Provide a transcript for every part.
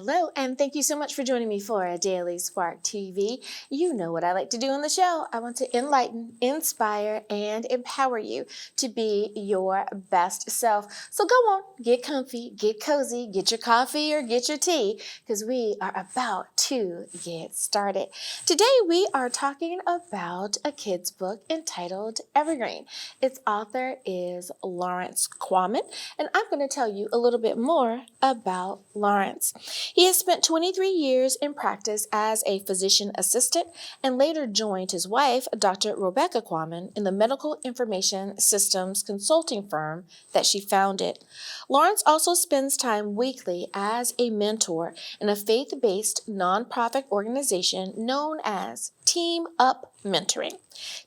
Hello, and thank you so much for joining me for a Daily Spark TV. You know what I like to do on the show. I want to enlighten, inspire, and empower you to be your best self. So go on, get comfy, get cozy, get your coffee or get your tea, because we are about to get started. Today we are talking about a kid's book entitled Evergreen. Its author is Lawrence Quammen, and I'm going to tell you a little bit more about Lawrence. He has spent 23 years in practice as a physician assistant and later joined his wife, Dr. Rebecca Quammen, in the medical information systems consulting firm that she founded. Lawrence also spends time weekly as a mentor in a faith-based nonprofit organization known as Team Up Mentoring.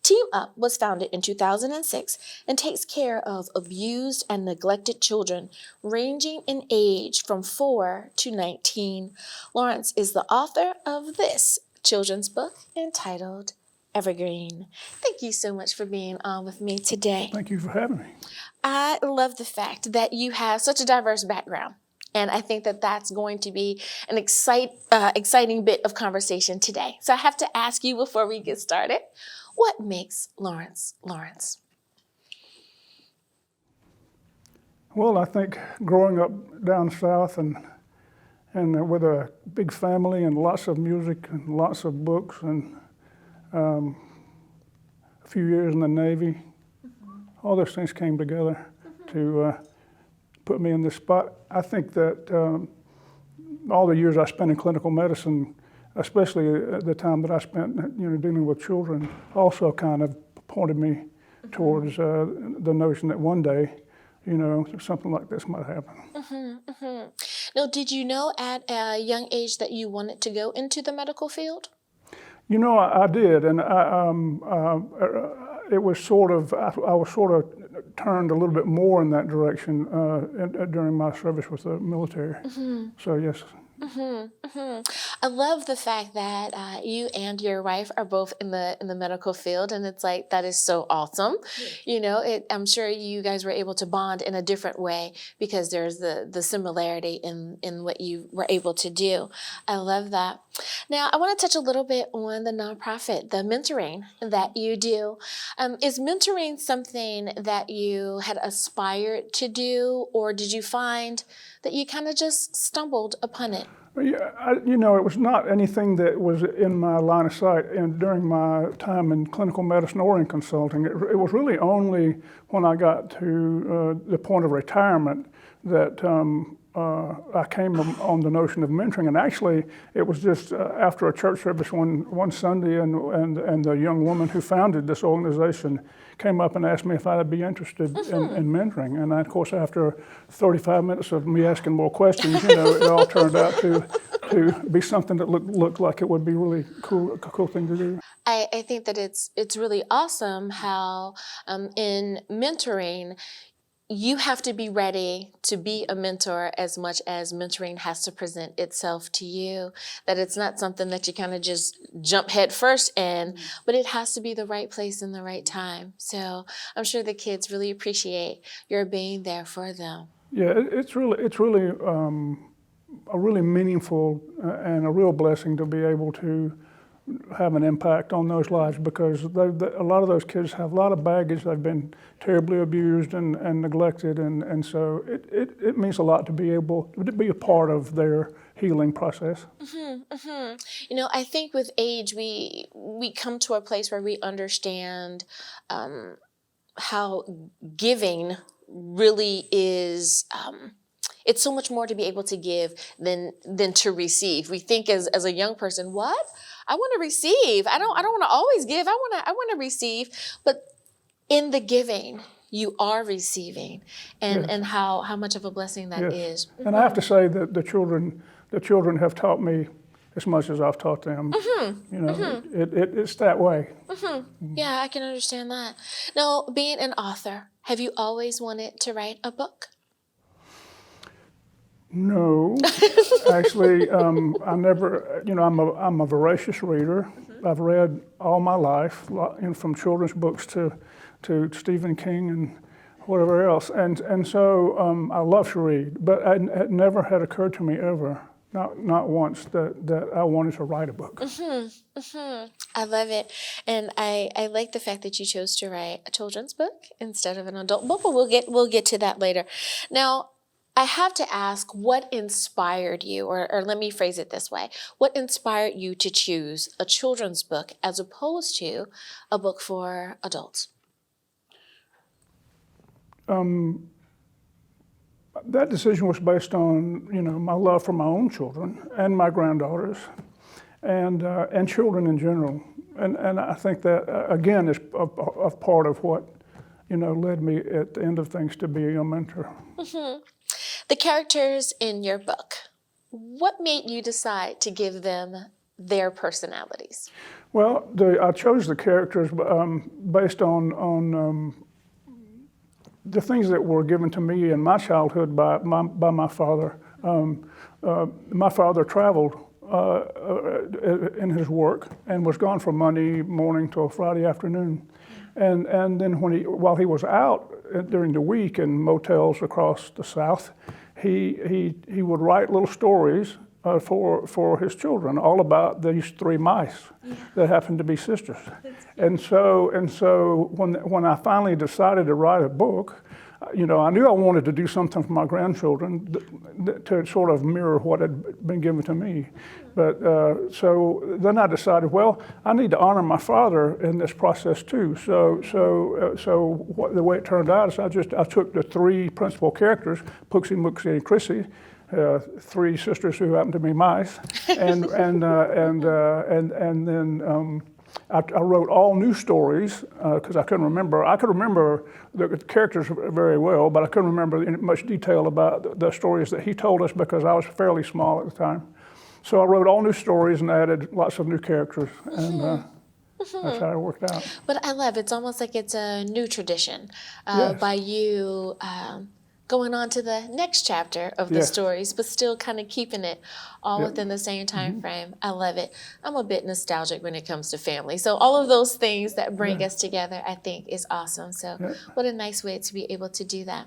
Team Up was founded in 2006 and takes care of abused and neglected children ranging in age from 4 to 19. Lawrence is the author of this children's book entitled Evergreen. Thank you so much for being on with me today. Thank you for having me. I love the fact that you have such a diverse background. And I think that that's going to be an exciting bit of conversation today. So I have to ask you before we get started, what makes Lawrence Lawrence? Well, I think growing up down south and with a big family and lots of music and lots of books and a few years in the Navy, all those things came together to put me in this spot. I think that all the years I spent in clinical medicine, especially the time that I spent, dealing with children, also kind of pointed me towards the notion that one day, something like this might happen. Now, did you know at a young age that you wanted to go into the medical field? I did, and it was I was sort of turned a little bit more in that direction during my service with the military. So yes. I love the fact that you and your wife are both in the medical field, and it's like that is so awesome. I'm sure you guys were able to bond in a different way because there's the similarity in what you were able to do. I love that. Now, I want to touch a little bit on the nonprofit, the mentoring that you do. Is mentoring something that you had aspired to do, or did you find that you kind of just stumbled upon it? Yeah, it was not anything that was in my line of sight and during my time in clinical medicine or in consulting. It was really only when I got to the point of retirement that I came on the notion of mentoring. And actually, it was just after a church service one Sunday, and the young woman who founded this organization came up and asked me if I'd be interested in mentoring. And of course, after 35 minutes of me asking more questions, it all turned out to be something that looked like it would be really a cool thing to do. I think that it's really awesome how in mentoring, you have to be ready to be a mentor as much as mentoring has to present itself to you, that it's not something that you kind of just jump head first in, but it has to be the right place and the right time. So I'm sure the kids really appreciate your being there for them. Yeah, it's really a really meaningful and a real blessing to be able to have an impact on those lives, because a lot of those kids have a lot of baggage. They've been terribly abused and neglected, and so it means a lot to be able to be a part of their healing process. I think with age we come to a place where we understand how giving really is. It's so much more to be able to give than to receive. We think as a young person, what? I want to receive. I don't want to always give. I want to receive. But in the giving, you are receiving, and how much of a blessing that is. And I have to say that the children have taught me as much as I've taught them. It's that way. Yeah, I can understand that. Now, being an author, have you always wanted to write a book? No, actually, I never. I'm a voracious reader. I've read all my life, from children's books to Stephen King and whatever else, and so I love to read. But it never had occurred to me ever not once that I wanted to write a book. I love it. And I like the fact that you chose to write a children's book instead of an adult book, but we'll get to that later. Now, I have to ask, what inspired you, or let me phrase it this way, what inspired you to choose a children's book as opposed to a book for adults? That decision was based on, my love for my own children and my granddaughters, and children in general. And I think that again is a part of what, led me at the end of things to be a mentor. The characters in your book, what made you decide to give them their personalities? Well, I chose the characters based on the things that were given to me in my childhood by my father. My father traveled in his work and was gone from Monday morning till Friday afternoon. And then while he was out during the week in motels across the South, he would write little stories for his children, all about these three mice that happened to be sisters. And so when I finally decided to write a book, I knew I wanted to do something for my grandchildren to sort of mirror what had been given to me. But so then I decided, well, I need to honor my father in this process too. So the way it turned out is I took the three principal characters, Pouxie, Mouxie, and Chrissie, three sisters who happened to be mice, and then I wrote all new stories because I couldn't remember. I could remember the characters very well, but I couldn't remember in much detail about the stories that he told us because I was fairly small at the time. So I wrote all new stories and added lots of new characters, and that's how it worked out. But I love it's almost like it's a new tradition Yes. by you going on to the next chapter of the Yes. stories, but still kind of keeping it all within the same time frame. I love it. I'm a bit nostalgic when it comes to family. So all of those things that bring us together, I think, is awesome. So what a nice way to be able to do that.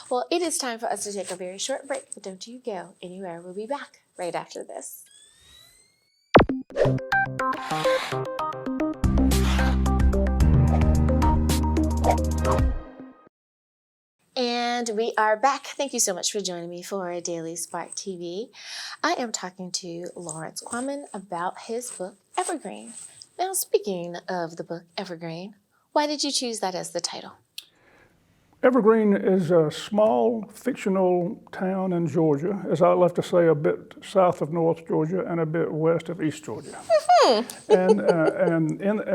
Well, it is time for us to take a very short break, but don't you go anywhere. We'll be back right after this. And we are back. Thank you so much for joining me for Daily Spark TV. I am talking to Lawrence Quammen about his book, Evergreen. Now, speaking of the book, Evergreen, why did you choose that as the title? Evergreen is a small fictional town in Georgia, as I love to say, a bit south of North Georgia and a bit west of East Georgia. And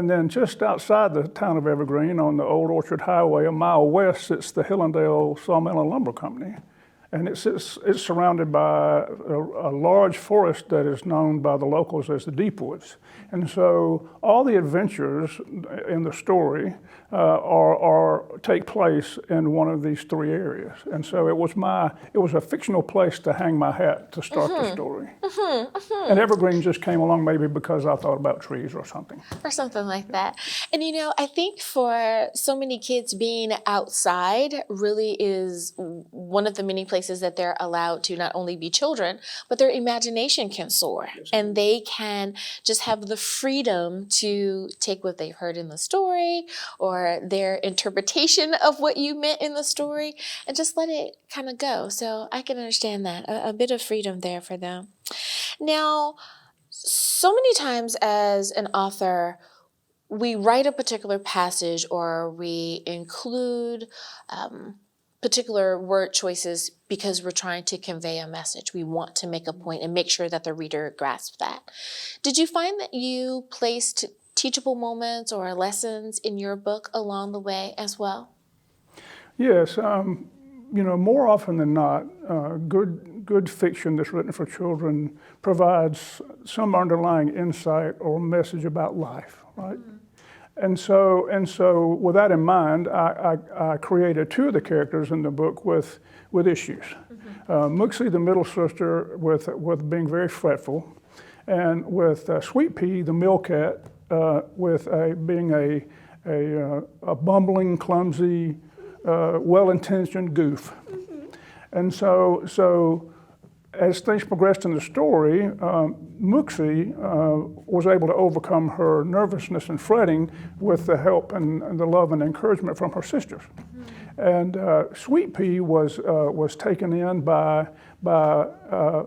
then just outside the town of Evergreen on the Old Orchard Highway, a mile west, sits the Hillendale Sawmill and Lumber Company. And it's surrounded by a large forest that is known by the locals as the Deep Woods. And so all the adventures in the story take place in one of these three areas. And so it was a fictional place to hang my hat to start the story. And Evergreen just came along maybe because I thought about trees or something. Or something like that. And I think for so many kids, being outside really is one of the many places that they're allowed to not only be children, but their imagination can soar. And they can just have the freedom to take what they've heard in the story or their interpretation of what you meant in the story and just let it kind of go. So I can understand that, a bit of freedom there for them. Now, so many times as an author, we write a particular passage or we include particular word choices because we're trying to convey a message. We want to make a point and make sure that the reader grasps that. Did you find that you placed teachable moments or lessons in your book along the way as well? Yes, more often than not, good fiction that's written for children provides some underlying insight or message about life, right? And so with that in mind, I created two of the characters in the book with issues. Mouxie, the middle sister, with being very fretful, and with Sweet Pea, the mill cat, with being a bumbling, clumsy, well-intentioned goof. And so as things progressed in the story, Mouxie was able to overcome her nervousness and fretting with the help and the love and encouragement from her sisters. And Sweet Pea was taken in by a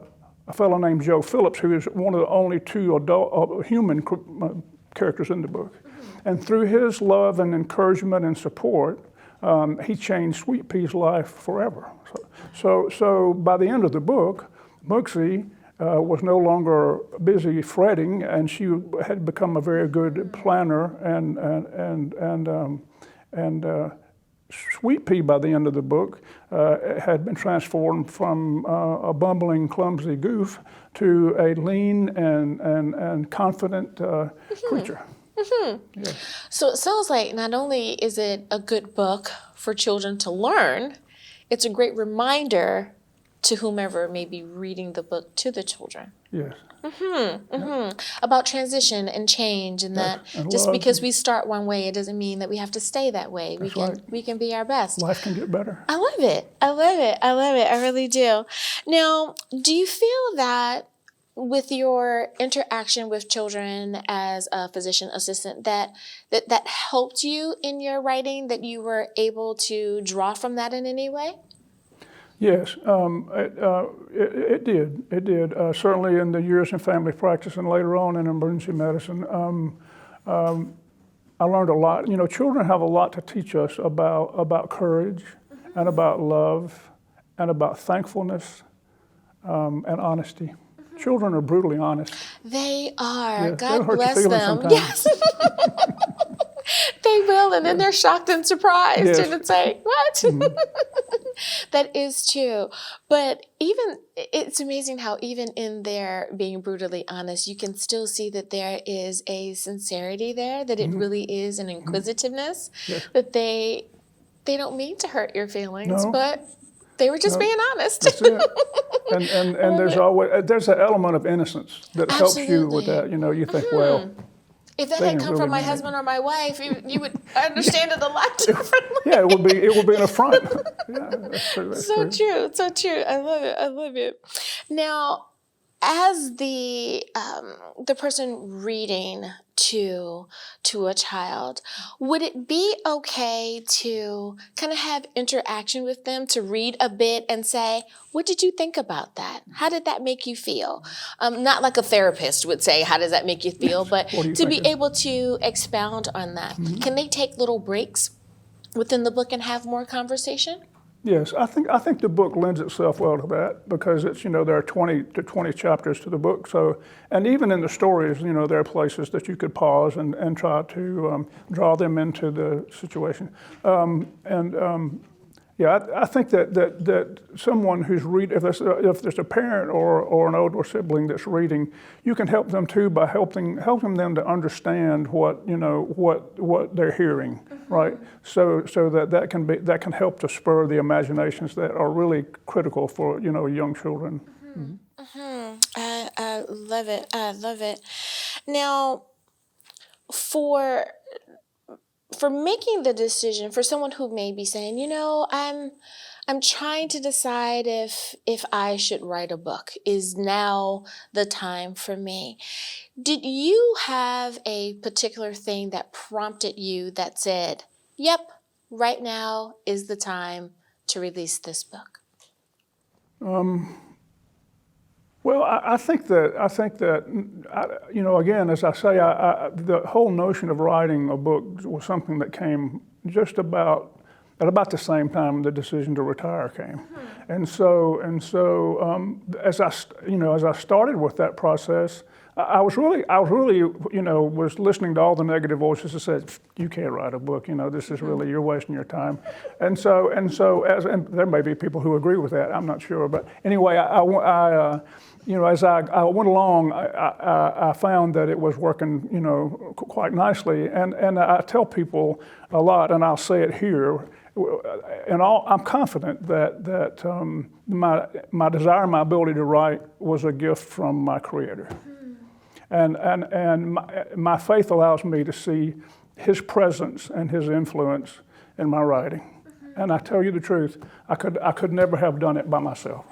fellow named Joe Phillips, who is one of the only two adult human characters in the book. And through his love and encouragement and support, he changed Sweet Pea's life forever. So by the end of the book, Mouxie was no longer busy fretting, and she had become a very good planner, and Sweet Pea, by the end of the book, had been transformed from a bumbling, clumsy goof to a lean and confident creature. Yeah. So it sounds like not only is it a good book for children to learn, it's a great reminder to whomever may be reading the book to the children. Yes. About transition and change, and that and just love. because we start one way, it doesn't mean that we have to stay that way. We can be our best. Life can get better. I love it. I love it. I love it. I really do. Now, do you feel that with your interaction with children as a physician assistant that helped you in your writing, that you were able to draw from that in any way? Yes, it did. It did. Certainly in the years in family practice and later on in emergency medicine, I learned a lot. You know, children have a lot to teach us about courage and about love and about thankfulness and honesty. Children are brutally honest. They are. Yeah, God they'll hurt bless your feelings them. sometimes. Yes. They will, and then they're shocked and surprised, Yes. and it's like, what? That is true. But it's amazing how even in their being brutally honest, you can still see that there is a sincerity there, that it really is an inquisitiveness, Yes. that they don't mean to hurt your feelings, No. but they were just being honest. That's it. And there's an element of innocence that helps you with Absolutely. that. You know, you think, well, If that They had didn't come really from my mean it. husband or my wife, you would understand it a lot differently. yeah, it would be an affront. Yeah, that's true. That's So true. true, so true. I love it. I love it. Now, as the person reading to a child, would it be okay to kind of have interaction with them, to read a bit and say, what did you think about that? How did that make you feel? Not like a therapist would say, how does that make you feel? But What do you to be think? able to expound on that. Can they take little breaks within the book and have more conversation? Yes, I think the book lends itself well to that because it's, you know, there are 20 chapters to the book. So, and even in the stories, you know, there are places that you could pause and try to draw them into the situation. Yeah, I think that someone who's reading, if there's a parent or an older sibling that's reading, you can help them too by helping them to understand what they're hearing, right? So that can help to spur the imaginations that are really critical for young children. I love it. I love it. Now, for making the decision, for someone who may be saying, I'm trying to decide if I should write a book. Is now the time for me? Did you have a particular thing that prompted you that said, yep, right now is the time to release this book? Well, I think that again, as I say, the whole notion of writing a book was something that came just at about the same time the decision to retire came, and so as I started with that process, I was really was listening to all the negative voices that said, you can't write a book, this is really, you're wasting your time. And so and there may be people who agree with that, I'm not sure. But anyway, as I went along, I found that it was working, quite nicely. And I tell people a lot, and I'll say it here, and I'm confident that my desire, my ability to write was a gift from my Creator. And my faith allows me to see His presence and His influence in my writing. And I tell you the truth, I could never have done it by myself.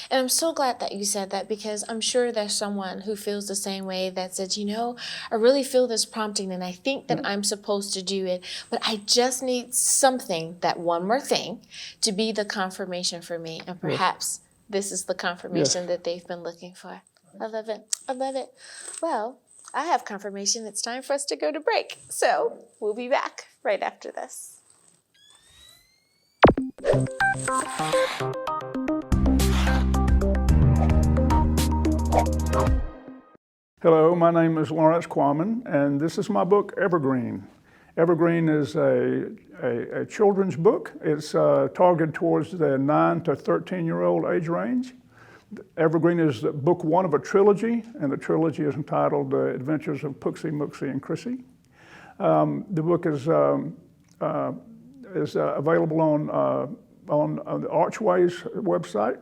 And I'm so glad that you said that, because I'm sure there's someone who feels the same way, that says, I really feel this prompting and I think that I'm supposed to do it, but I just need something, that one more thing, to be the confirmation for me. And perhaps this is the confirmation that they've been looking for. I love it. I love it. Well, I have confirmation. It's time for us to go to break. So we'll be back right after this. Hello, my name is Lawrence Quammen, and this is my book, Evergreen. Evergreen is a children's book. It's targeted towards the 9 to 13-year-old age range. Evergreen is book one of a trilogy, and the trilogy is entitled Adventures of Pouxie, Mouxie and Chrissie. The book is available on the Archway's website.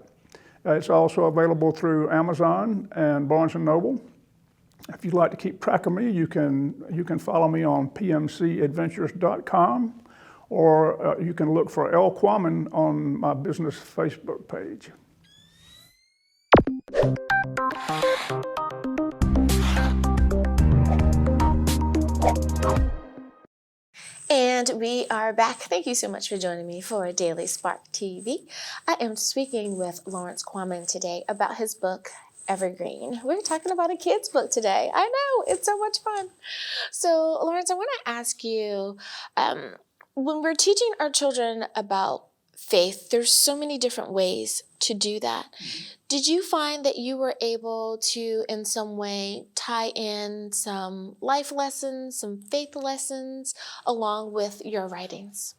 It's also available through Amazon and Barnes & Noble. If you'd like to keep track of me, you can follow me on pmcadventures.com, or you can look for L. Quammen on my business Facebook page. And we are back. Thank you so much for joining me for Daily Spark TV. I am speaking with Lawrence Quammen today about his book, Evergreen. We're talking about a kid's book today. I know, it's so much fun. So, Lawrence, I want to ask you, when we're teaching our children about faith, there's so many different ways to do that. Did you find that you were able to, in some way, tie in some life lessons, some faith lessons, along with your writings?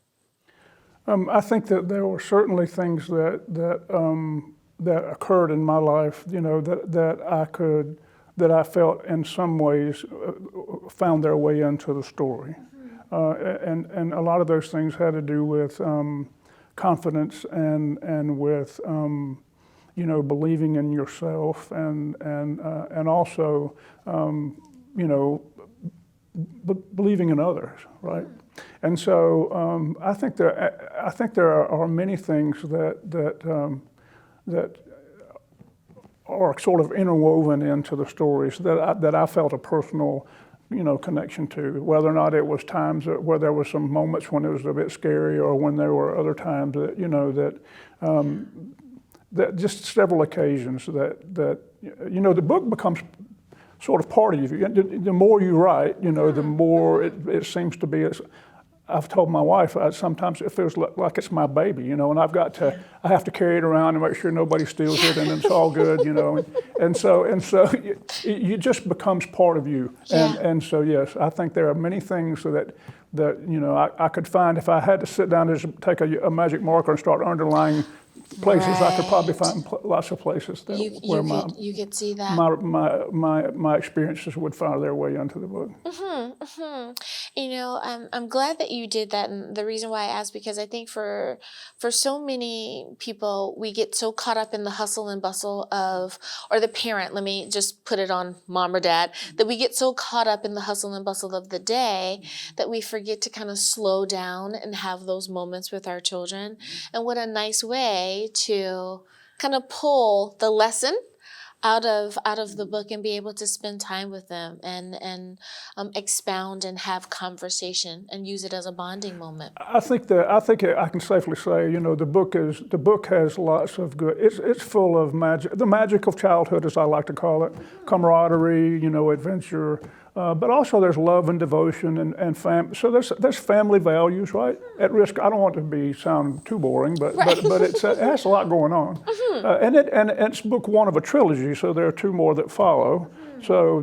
I think that there were certainly things that occurred in my life, that I felt in some ways found their way into the story, and a lot of those things had to do with confidence and with believing in yourself and also believing in others, right? And so I think there are many things that are sort of interwoven into the stories that I felt a personal connection to, whether or not it was times where there were some moments when it was a bit scary, or when there were other times that just several occasions that the book becomes sort of part of you. The more you write, the more it seems to be. I've told my wife sometimes it feels like it's my baby, and I have to carry it around and make sure nobody steals it, and it's all good, and so it just becomes part of you, and so yes, I think there are many things that I could find if I had to sit down and just take a magic marker and start underlining places. Right. I could probably find lots of places where you could see that my experiences would find their way into the book. I'm glad that you did that, and the reason why I asked, because I think for so many people, we get so caught up in the hustle and bustle of, or the parent, let me just put it on mom or dad, that we get so caught up in the hustle and bustle of the day that we forget to kind of slow down and have those moments with our children. And what a nice way to kind of pull the lesson out of the book and be able to spend time with them and expound and have conversation and use it as a bonding moment. I think I can safely say, the book has lots of good. It's full of magic, the magic of childhood, as I like to call it, camaraderie, adventure. But also there's love and devotion and family. So there's family values, right? At risk. I don't want to sound too boring, but it has a lot going on. And it's book one of a trilogy, so there are two more that follow. So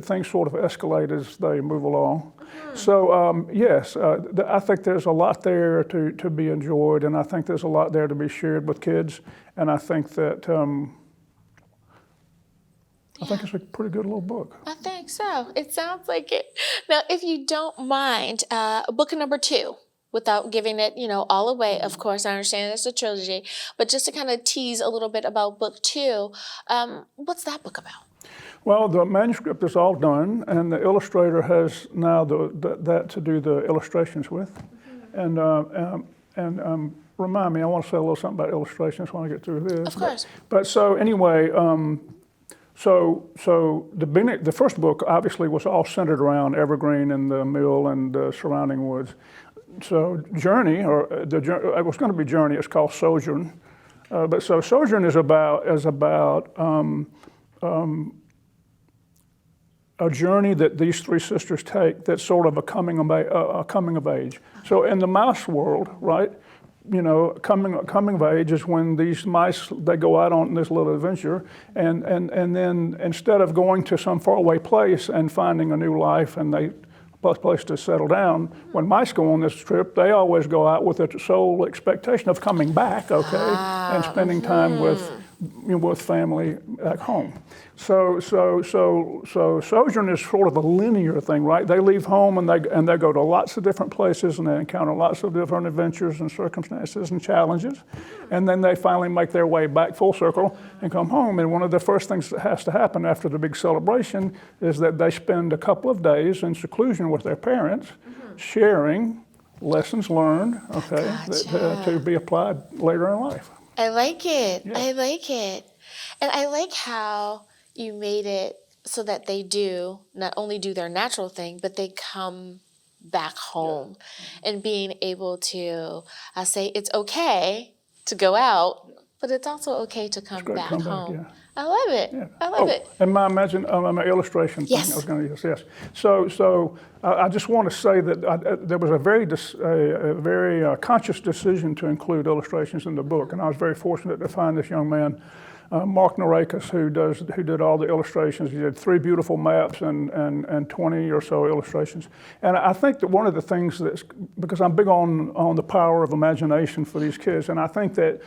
things sort of escalate as they move along. So yes, I think there's a lot there to be enjoyed, and I think there's a lot there to be shared with kids. And I think that. I think it's a pretty good little book. I think so. It sounds like it. Now, if you don't mind, book number 2, without giving it, all away, of course, I understand it's a trilogy, but just to kind of tease a little bit about book 2, what's that book about? Well, the manuscript is all done, and the illustrator has now that to do the illustrations with. And remind me, I want to say a little something about illustrations when I get through this. Of course. But so anyway, so the first book obviously was all centered around Evergreen and the mill and the surrounding woods. So Journey, it was going to be Journey. It's called Sojourn. But so Sojourn is about a journey that these three sisters take that's sort of a coming of age. So in the mouse world, right, you know, coming of age is when these mice, they go out on this little adventure, and then instead of going to some faraway place and finding a new life and a place to settle down, when mice go on this trip, they always go out with a sole expectation of coming back, okay, and spending time with family back home. So Sojourn is sort of a linear thing, right? They leave home and they go to lots of different places and they encounter lots of different adventures and circumstances and challenges, and then they finally make their way back full circle and come home. And one of the first things that has to happen after the big celebration is that they spend a couple of days in seclusion with their parents, sharing lessons learned, okay, to be applied later in life. I like it. Yeah. I like it. And I like how you made it so that they do not only do their natural thing, but they come back home. And being able to say it's okay to go out, but it's also okay to come back home. Yeah. I love it. Yeah. I love it. And my illustration thing, Yes. I was going to use, yes. So I just want to say that there was a very conscious decision to include illustrations in the book, and I was very fortunate to find this young man, Mark Norakis, who did all the illustrations. He did 3 beautiful maps and 20 or so illustrations. And I think that one of the things that's, because I'm big on the power of imagination for these kids, and I think that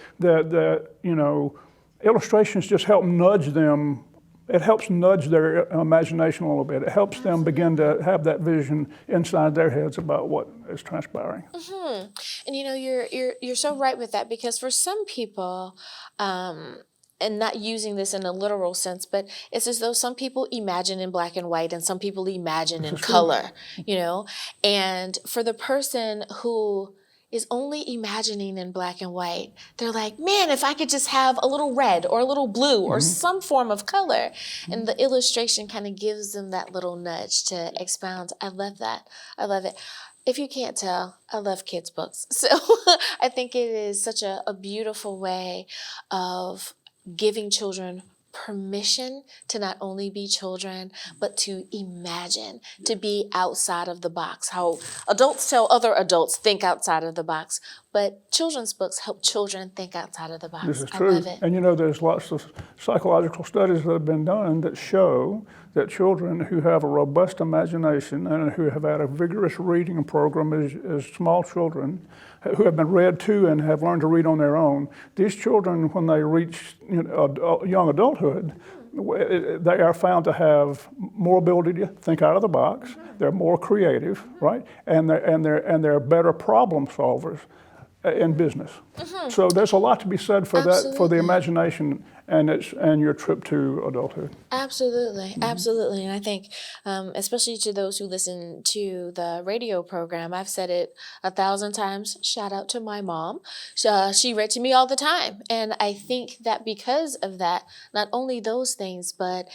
you know, illustrations just help nudge them. It helps nudge their imagination a little bit. It helps them begin to have that vision inside their heads about what is transpiring. Mm-hmm. And you know, you're so right with that, because for some people, and not using this in a literal sense, but it's as though some people imagine in black and white and some people imagine in color, you know? And for the person who is only imagining in black and white, they're like, man, if I could just have a little red or a little blue or some form of color. And the illustration kind of gives them that little nudge to expound. I love that. I love it. If you can't tell, I love kids' books. So I think it is such a beautiful way of giving children permission to not only be children, but to imagine, to be outside of the box. How adults tell other adults, think outside of the box, but children's books help children think outside of the box. This is true. I love it. And you know, there's lots of psychological studies that have been done that show that children who have a robust imagination and who have had a vigorous reading program as small children, who have been read to and have learned to read on their own, these children, when they reach young adulthood, they are found to have more ability to think out of the box. They're more creative, right? And they're better problem solvers in business. So there's a lot to be said for that, for the imagination and your trip to adulthood. Absolutely, absolutely. And I think, especially to those who listen to the radio program, I've said it 1,000 times, shout out to my mom. She read to me all the time. And I think that because of that, not only those things, but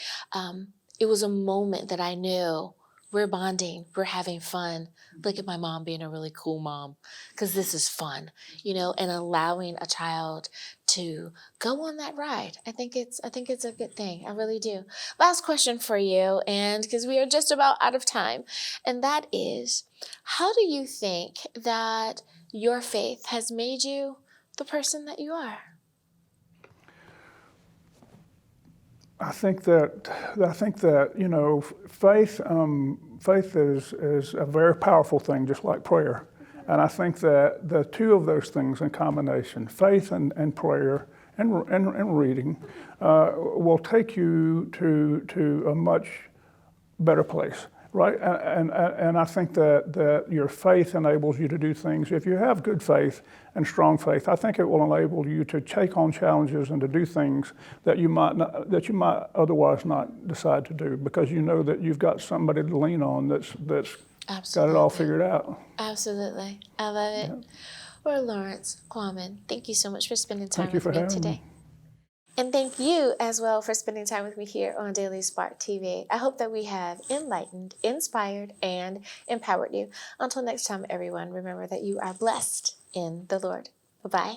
it was a moment that I knew we're bonding, we're having fun. Look at my mom being a really cool mom, because this is fun, you know, and allowing a child to go on that ride. I think it's a good thing. I really do. Last question for you, and because we are just about out of time, and that is, how do you think that your faith has made you the person that you are? I think that you know, faith is a very powerful thing, just like prayer. And I think that the two of those things in combination, faith and prayer and reading, will take you to a much better place, right? And I think that your faith enables you to do things. If you have good faith and strong faith, I think it will enable you to take on challenges and to do things that you might otherwise not decide to do, because you know that you've got somebody to lean on that's got it all figured out. Absolutely. I love it. Yeah. for Lawrence Quammen. Thank you so much for spending time Thank you with for me having today. me. And thank you as well for spending time with me here on Daily Spark TV. I hope that we have enlightened, inspired, and empowered you. Until next time, everyone, remember that you are blessed in the Lord. Bye-bye.